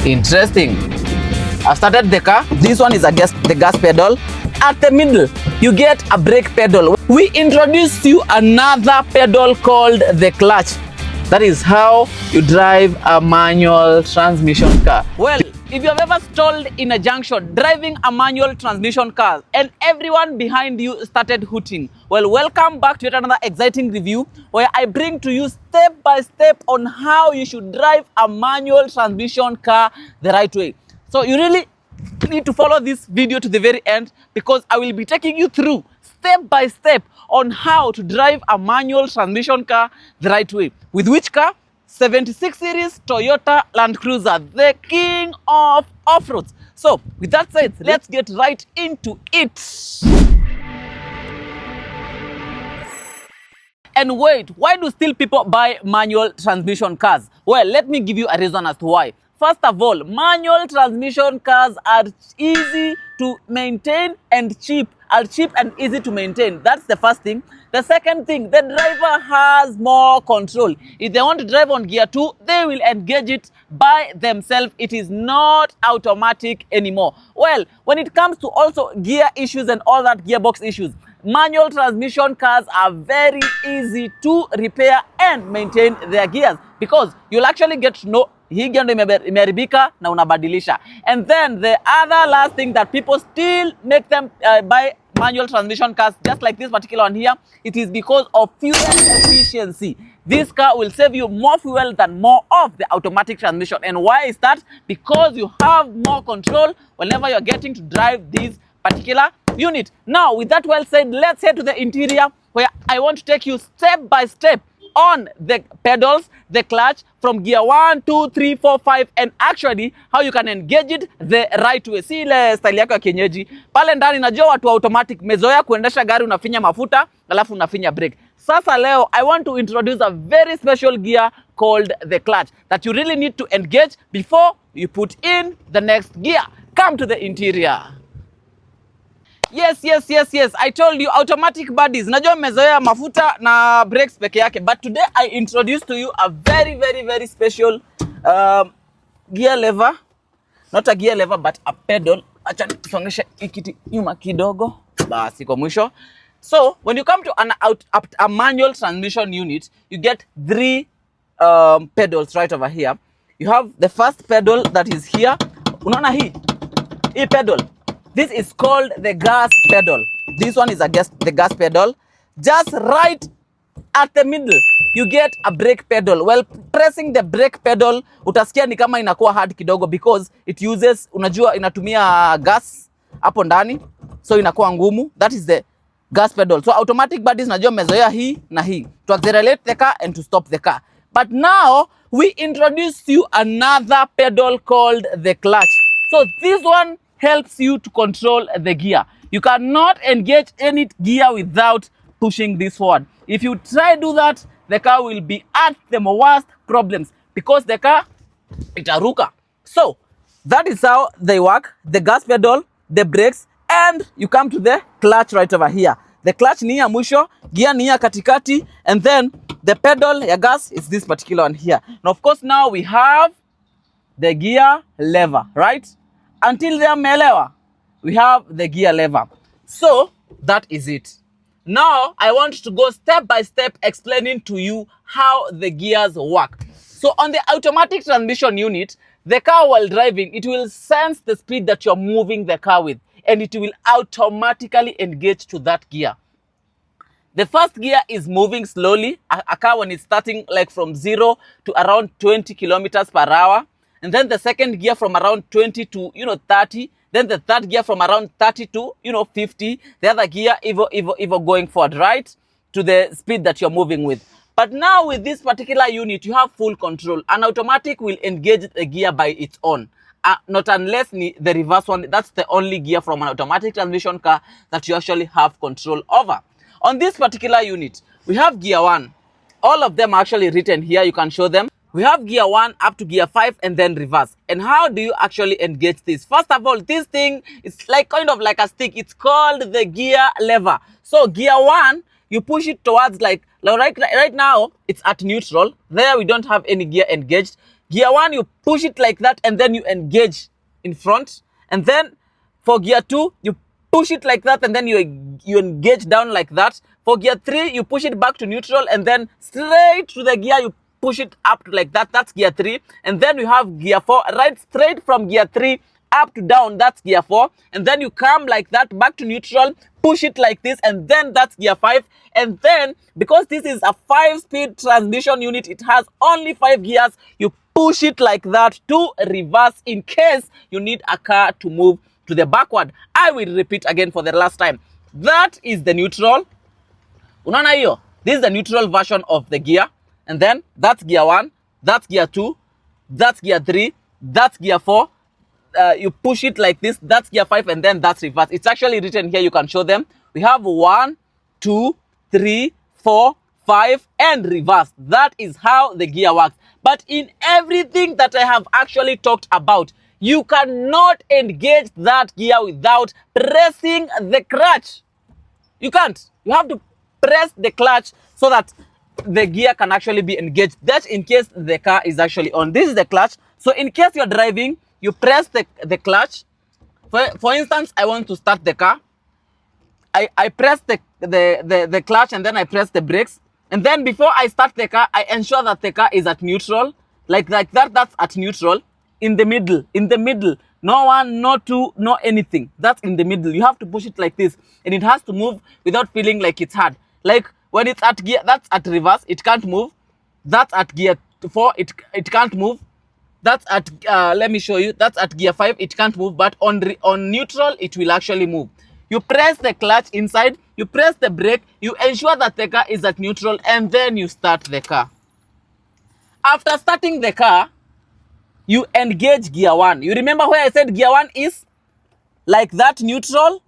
Interesting. I've started the car. This one is the gas pedal. At the middle, you get a brake pedal. We introduced you another pedal called the clutch. That is how you drive a manual transmission car. Well, if you have ever stalled in a junction driving a manual transmission car and everyone behind you started hooting, well, welcome back to yet another exciting review where I bring to you step by step on how you should drive a manual transmission car the right way. So you really need to follow this video to the very end because I will be taking you through step by step on how to drive a manual transmission car the right way. With which car? 76 series Toyota Land Cruiser, the king of off-roads. So with that said, let's get right into it. And wait, why do still people buy manual transmission cars? Well, let me give you a reason as to why. First of all, manual transmission cars are easy to maintain and cheap. Are cheap and easy to maintain. That's the first thing. The second thing, the driver has more control. If they want to drive on gear 2, they will engage it by themselves. It is not automatic anymore. Well, when it comes to also gear issues and all that gearbox issues, manual transmission cars are very easy to repair and maintain their gears because you'll actually get to know hii gear ndo imeharibika na unabadilisha. And then the other last thing that people still make them buy manual transmission cars, just like this particular one here, it is because of fuel efficiency. This car will save you more fuel than more of the automatic transmission. And why is that? Because you have more control whenever you're getting to drive this particular unit. Now, with that well said, let's head to the interior where I want to take you step by step on the pedals, the clutch, from gear 1, 2, 3, 4, 5, and actually how you can engage it the right way. Si ile style yako ya kienyeji. Pale ndani najua watu automatic mezoea kuendesha gari unafinya mafuta, alafu unafinya brake. Sasa leo, I want to introduce a very special gear called the clutch that you really need to engage before you put in the next gear. Come to the interior. Yes. I told you automatic bodies. Najua mmezoea mafuta na brakes peke yake. But today I introduce to you a very special gear lever. Not a gear lever but a pedal. Acha nisongeshe ikiti nyuma kidogo. Basi kwa mwisho. So when you come to a manual transmission unit, you get three pedals right over here. You have the first pedal that is here. Unaona hii pedal. This is called the gas pedal. This one is the gas pedal. Just right at the middle, you get a brake pedal. Well, pressing the brake pedal, utasikia ni kama inakuwa hard kidogo because it uses, unajua inatumia gas hapo ndani. So inakuwa ngumu. That is the gas pedal. So automatic bodies najua mezoea hii na hii. To accelerate the car and to stop the car. But now, we introduce you another pedal called the clutch. So this one helps you to control the gear. You cannot engage any gear without pushing this forward. If you try to do that, the car will be at the worst problems because the car itaruka. So that is how they work. The gas pedal, the brakes, and you come to the clutch right over here. The clutch ni ya mwisho, gear ni ya katikati, and then the pedal ya gas is this particular one here. And of course now we have the gear lever, right? Until they are melewa, we have the gear lever. So that is it. Now I want to go step by step explaining to you how the gears work. So on the automatic transmission unit, the car while driving, it will sense the speed that you're moving the car with and it will automatically engage to that gear. The first gear is moving slowly. A car when it's starting like from 0 to around 20 kilometers per hour. And then the second gear from around 20 to, 30. Then the third gear from around 30 to, 50. The other gear, ever going forward, right? To the speed that you're moving with. But now with this particular unit, you have full control. An automatic will engage the gear by its own. Not unless the reverse one. That's the only gear from an automatic transmission car that you actually have control over. On this particular unit, we have gear 1. All of them are actually written here. You can show them. We have gear 1 up to gear 5 and then reverse. And how do you actually engage this? First of all, this thing is kind of like a stick. It's called the gear lever. So gear 1, you push it towards right now, it's at neutral. There we don't have any gear engaged. Gear 1, you push it like that and then you engage in front. And then for gear 2, you push it like that and then you engage down like that. For gear 3, you push it back to neutral and then straight to the gear, you push it up like that. That's gear 3. And then you have gear 4, right straight from gear 3 up to down. That's gear 4. And then you come like that back to neutral, push it like this, and then that's gear 5. And then because this is a 5-speed transmission unit, it has only 5 gears. You push it like that to reverse in case you need a car to move to the backward. I will repeat again for the last time. That is the neutral. Unaona hiyo? This is the neutral version of the gear. And then that's gear 1, that's gear 2, that's gear 3, that's gear 4. You push it like this, that's gear 5, and then that's reverse. It's actually written here, you can show them. We have 1, 2, 3, 4, 5, and reverse. That is how the gear works. But in everything that I have actually talked about, you cannot engage that gear without pressing the clutch. You can't. You have to press the clutch so that the gear can actually be engaged. That's in case the car is actually on. This is the clutch. So in case you're driving, you press the clutch. For instance, I want to start the car. I press the clutch and then I press the brakes. And then before I start the car, I ensure that the car is at neutral. Like that, that's at neutral. In the middle. No one, no two, no anything. That's in the middle. You have to push it like this. And it has to move without feeling like it's hard. Like when it's at gear, that's at reverse, it can't move. That's at gear 4, it can't move. That's at, let me show you. That's at gear 5, it can't move. But on neutral, it will actually move. You press the clutch inside, you press the brake, you ensure that the car is at neutral, and then you start the car. After starting the car, you engage gear 1. You remember where I said gear 1 is? Like that, neutral.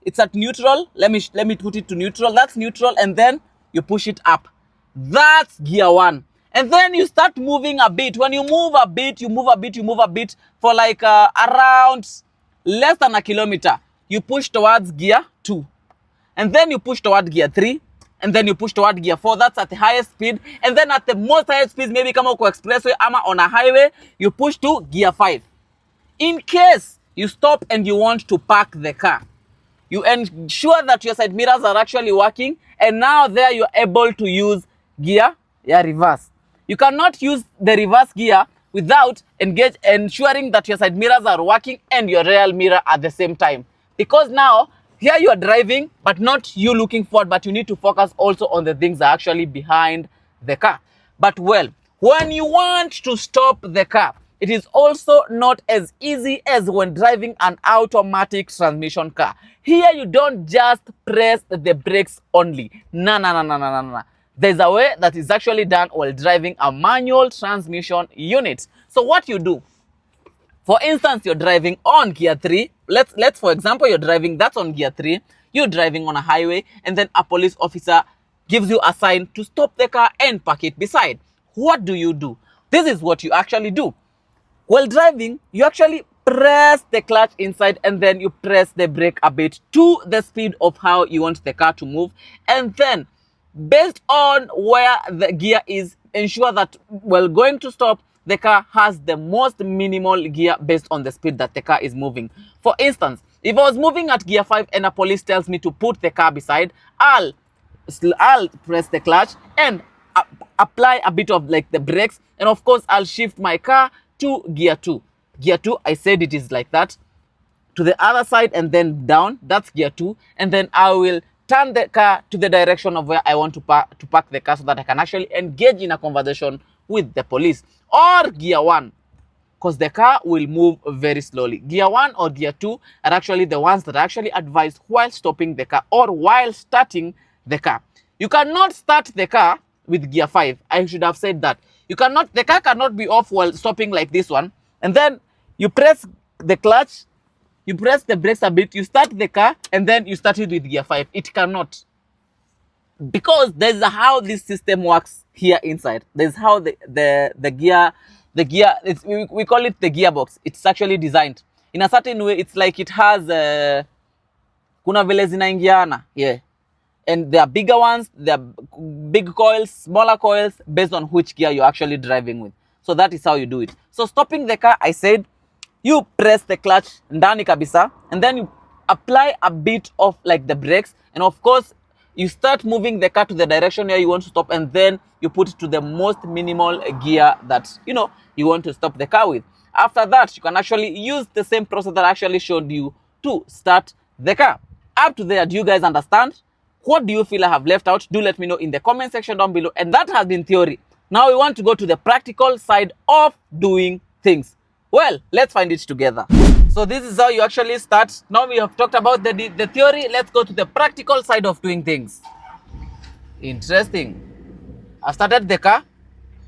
It's at neutral. Let me put it to neutral. That's neutral, and then you push it up. That's gear 1. And then you start moving a bit. When you move a bit, you move a bit for like around less than a kilometer. You push towards gear 2. And then you push toward gear 3. And then you push toward gear 4. That's at the highest speed. And then at the most highest speed, maybe kama uko expressway ama on a highway, you push to gear 5. In case you stop and you want to park the car, you ensure that your side mirrors are actually working. And now there you're able to use gear reverse. You cannot use the reverse gear without ensuring that your side mirrors are working and your rear mirror at the same time. Because now, here you are driving, but not you looking forward, but you need to focus also on the things that are actually behind the car. But well, when you want to stop the car, it is also not as easy as when driving an automatic transmission car. Here you don't just press the brakes only. No. There's a way that is actually done while driving a manual transmission unit. So what you do, for instance, you're driving on gear 3. Let's for example, you're driving, that's on gear 3. You're driving on a highway, and then a police officer gives you a sign to stop the car and park it beside. What do? This is what you actually do. While driving, you actually press the clutch inside, and then you press the brake a bit to the speed of how you want the car to move. And then, based on where the gear is, ensure that while going to stop, the car has the most minimal gear based on the speed that the car is moving. For instance, if I was moving at gear 5 and a police tells me to put the car beside, I'll press the clutch and apply a bit of like the brakes, and of course I'll shift my car to gear 2. Gear 2, I said it is like that, to the other side and then down. That's gear 2, and then I will turn the car to the direction of where I want to park the car so that I can actually engage in a conversation with the police. Or gear 1, because the car will move very slowly. Gear 1 or gear 2 are actually the ones that are actually advised while stopping the car or while starting the car. You cannot start the car with gear 5. I should have said that. The car cannot be off while stopping like this one. And then you press the clutch, you press the brakes a bit, you start the car, and then you start it with gear 5. It cannot. Because there's how this system works here inside. There's how the gear, we call it the gearbox. It's actually designed in a certain way. It's like it has kuna vile zinaingiana, yeah. And there are bigger ones, there are big coils, smaller coils, based on which gear you're actually driving with. So that is how you do it. So stopping the car, I said, you press the clutch ndani kabisa, and then you apply a bit of like the brakes, and of course you start moving the car to the direction where you want to stop, and then you put it to the most minimal gear that you want to stop the car with. After that, you can actually use the same process that I actually showed you to start the car. Up to there, do you guys understand? What do you feel I have left out? Do let me know in the comment section down below. And that has been theory. Now we want to go to the practical side of doing things. Well, let's find it together. So this is how you actually start. Now we have talked about the theory. Let's go to the practical side of doing things. Interesting. I've started the car.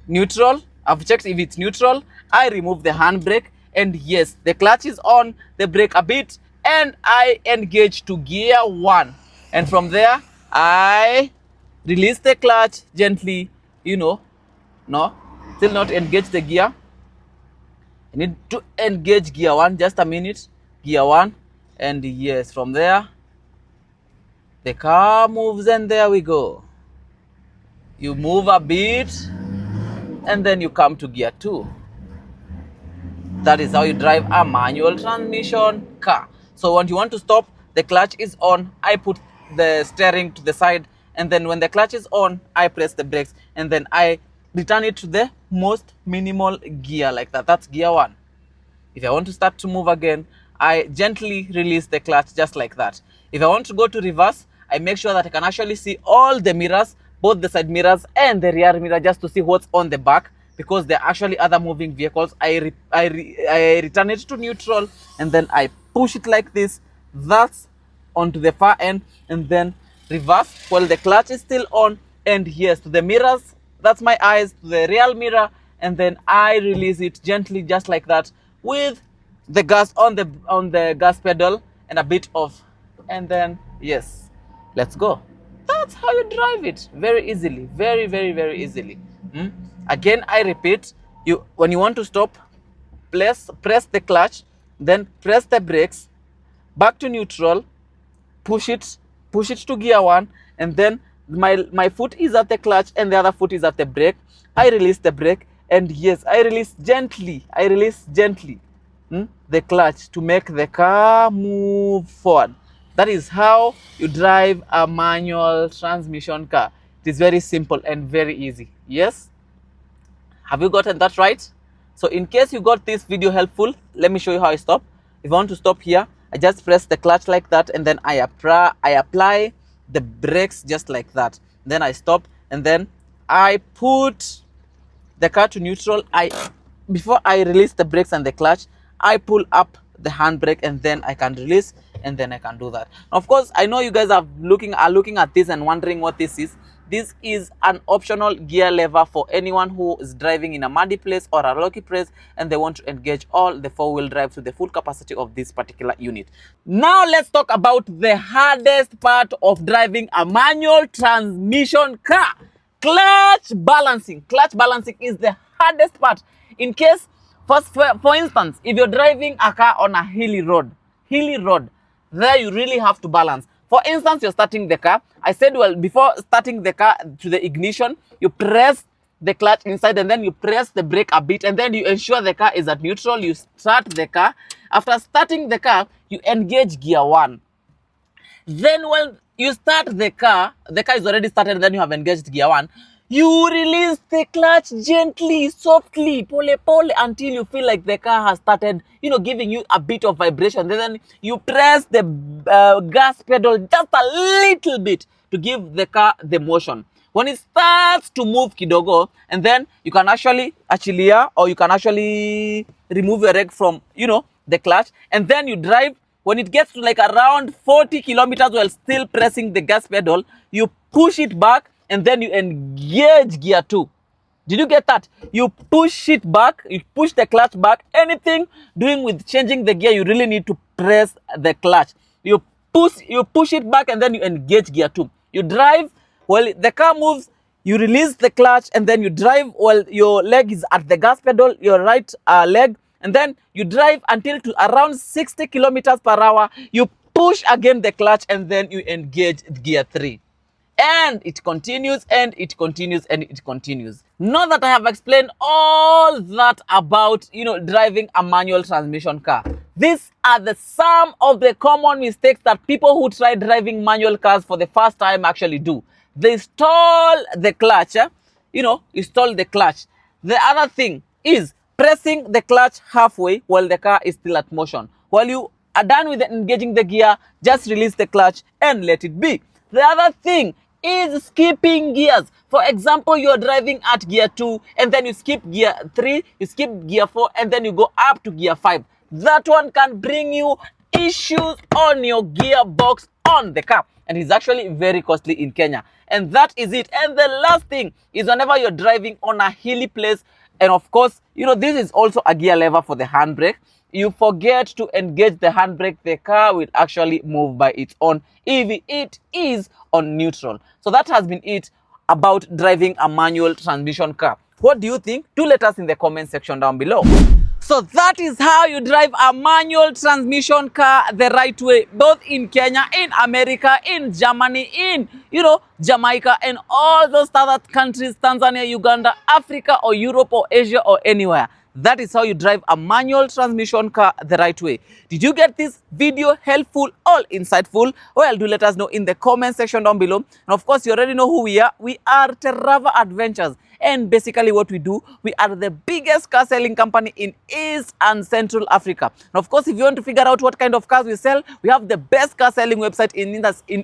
Neutral. I've checked if it's neutral. I remove the handbrake. And yes, the clutch is on. The brake a bit. And I engage to gear 1. And from there, I release the clutch gently, no, still not engage the gear. I need to engage gear 1, just a minute, gear 1. And yes, from there, the car moves and there we go. You move a bit and then you come to gear 2. That is how you drive a manual transmission car. So when you want to stop, the clutch is on. I put the steering to the side, and then when the clutch is on, I press the brakes, and then I return it to the most minimal gear like that. That's gear 1. If I want to start to move again, I gently release the clutch just like that. If I want to go to reverse, I make sure that I can actually see all the mirrors, both the side mirrors and the rear mirror, just to see what's on the back, because there are actually other moving vehicles. I return it to neutral, and then I push it like this. That's onto the far end, and then reverse while the clutch is still on. And yes, to the mirrors, that's my eyes, to the rear mirror, and then I release it gently just like that, with the gas on the gas pedal and a bit of, and then yes, let's go. That's how you drive it, very easily, very, very, very easily. Again, I repeat, when you want to stop, press the clutch, then press the brakes, back to neutral, push it to gear 1, and then my foot is at the clutch and the other foot is at the brake. I release the brake, and yes, I release gently the clutch to make the car move forward. That is how you drive a manual transmission car. It is very simple and very easy. Yes? Have you gotten that right? So in case you got this video helpful, let me show you how I stop. If I want to stop here, I just press the clutch like that, and then I apply the brakes just like that. Then I stop, and then I put the car to neutral. Before I release the brakes and the clutch, I pull up the handbrake, and then I can release, and then I can do that. Of course, I know you guys are looking at this and wondering what this is. This is an optional gear lever for anyone who is driving in a muddy place or a rocky place and they want to engage all the 4-wheel drive to the full capacity of this particular unit. Now let's talk about the hardest part of driving a manual transmission car. Clutch balancing. Clutch balancing is the hardest part. In case, for instance, if you're driving a car on a hilly road, there you really have to balance. For instance, you're starting the car. I said, well, before starting the car to the ignition, you press the clutch inside, and then you press the brake a bit, and then you ensure the car is at neutral. You start the car. After starting the car, you engage gear 1. Then when you start the car is already started, and then you have engaged gear 1. You release the clutch gently, softly, pole, until you feel like the car has started, giving you a bit of vibration. Then you press the gas pedal just a little bit to give the car the motion. When it starts to move kidogo, and then you can actually achilia, or you can actually remove your reg from, the clutch, and then you drive. When it gets to like around 40 kilometers while still pressing the gas pedal, you push it back, and then you engage gear 2. Did you get that? You push it back, you push the clutch back. Anything doing with changing the gear, you really need to press the clutch. You push it back, and then you engage gear 2. You drive while the car moves, you release the clutch, and then you drive while your leg is at the gas pedal, your right leg, and then you drive until to around 60 kilometers per hour. You push again the clutch, and then you engage gear 3. and it continues and it continues and it continues. Now that I have explained all that about, driving a manual transmission car, these are some of the common mistakes that people who try driving manual cars for the first time actually do. They stall the clutch, install the clutch. The other thing is pressing the clutch halfway while the car is still at motion. While you are done with engaging the gear, just release the clutch and let it be. The other thing is skipping gears. For example, you're driving at gear 2 and then you skip gear 3, you skip gear 4 and then you go up to gear 5. That one can bring you issues on your gearbox on the car, and it's actually very costly in Kenya. And that is it. And the last thing is whenever you're driving on a hilly place, and of course, this is also a gear lever for the handbrake, you forget to engage the handbrake, the car will actually move by its own if it is on neutral. So that has been it about driving a manual transmission car. What do you think? Do let us in the comment section down below. So that is how you drive a manual transmission car the right way, both in Kenya, in America, in Germany, in, Jamaica, and all those other countries, Tanzania, Uganda, Africa, or Europe, or Asia, or anywhere. That is how you drive a manual transmission car the right way. Did you get this video helpful or insightful? Well, do let us know in the comment section down below. And of course, you already know who we are. We are Terava Adventures. And basically what we do, we are the biggest car selling company in East and Central Africa. And of course, if you want to figure out what kind of cars we sell, we have the best car selling website in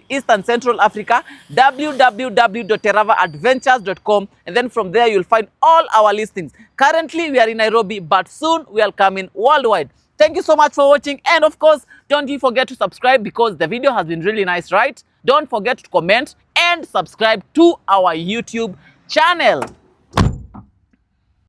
East and Central Africa, www.teravaadventures.com. And then from there, you'll find all our listings. Currently, we are in Nairobi, but soon we are coming worldwide. Thank you so much for watching. And of course, don't you forget to subscribe because the video has been really nice, right? Don't forget to comment and subscribe to our YouTube channel.